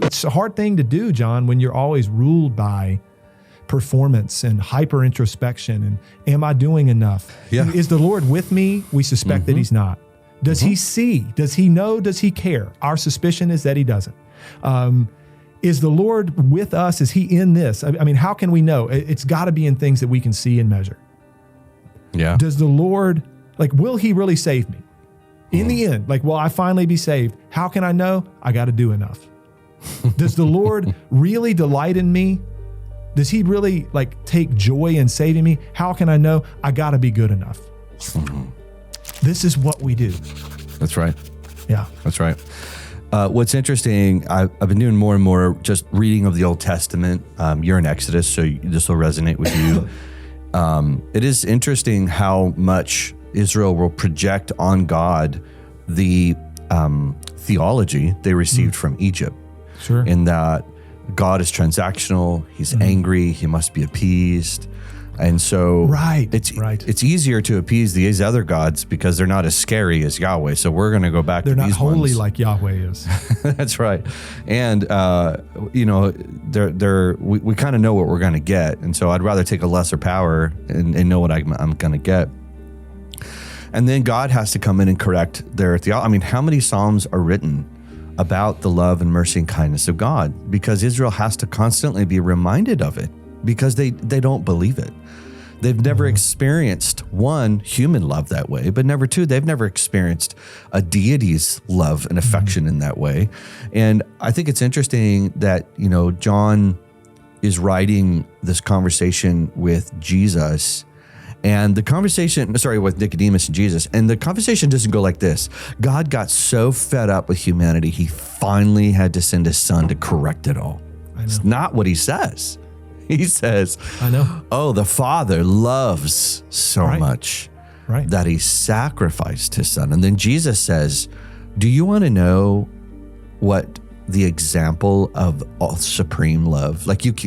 it's a hard thing to do, John, when you're always ruled by performance and hyper-introspection and am I doing enough? Yeah. Is the Lord with me? We suspect that he's not. Does he see? Does he know? Does he care? Our suspicion is that he doesn't. Is the Lord with us? Is he in this? I mean, how can we know? It's got to be in things that we can see and measure. Yeah. Does the Lord, will he really save me? In the end, will I finally be saved? How can I know? I got to do enough. Does the Lord really delight in me? Does he really take joy in saving me? How can I know? I got to be good enough. This is what we do. That's right. Yeah. That's right. What's interesting, I've been doing more and more just reading of the Old Testament. You're in Exodus, so this will resonate with you. It is interesting how much Israel will project on God the theology they received from Egypt. Sure. In that God is transactional, he's angry, he must be appeased. And so it's easier to appease these other gods because they're not as scary as Yahweh. So we're going to go back to these ones. They're not holy like Yahweh is. That's right. And, we kind of know what we're going to get. And so I'd rather take a lesser power and know what I'm going to get. And then God has to come in and correct their theology. I mean, how many Psalms are written about the love and mercy and kindness of God? Because Israel has to constantly be reminded of it because they don't believe it. They've never experienced, one, human love that way, but number two, they've never experienced a deity's love and affection in that way. And I think it's interesting that, John is writing this conversation with Jesus and with Nicodemus and Jesus. And the conversation doesn't go like this. God got so fed up with humanity, he finally had to send his son to correct it all. It's not what he says. He says, I know. Oh, the Father loves so much that he sacrificed his son. And then Jesus says, do you want to know what the example of supreme love?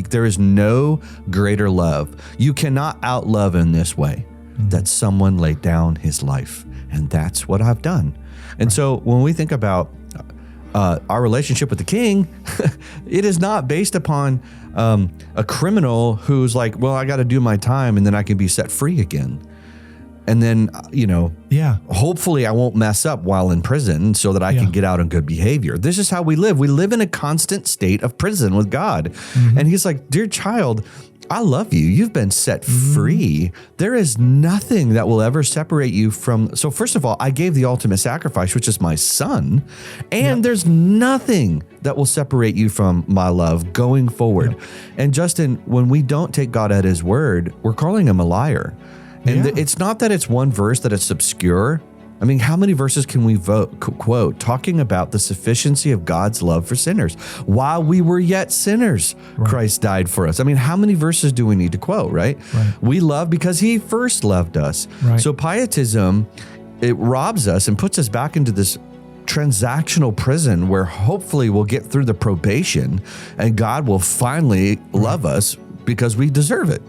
There is no greater love. You cannot outlove in this way that someone laid down his life. And that's what I've done. And so when we think about our relationship with the king, it is not based upon a criminal who's I got to do my time and then I can be set free again. And then, hopefully I won't mess up while in prison so that I can get out on good behavior. This is how we live. We live in a constant state of prison with God. And he's like, dear child, I love you. You've been set free. There is nothing that will ever separate you from. So first of all, I gave the ultimate sacrifice, which is my son. And there's nothing that will separate you from my love going forward. And Justin, when we don't take God at his word, we're calling him a liar. And it's not that it's one verse that it's obscure. I mean, how many verses can we quote talking about the sufficiency of God's love for sinners? While we were yet sinners, Christ died for us. I mean, how many verses do we need to quote, right? We love because he first loved us. So pietism, it robs us and puts us back into this transactional prison where hopefully we'll get through the probation and God will finally love us because we deserve it.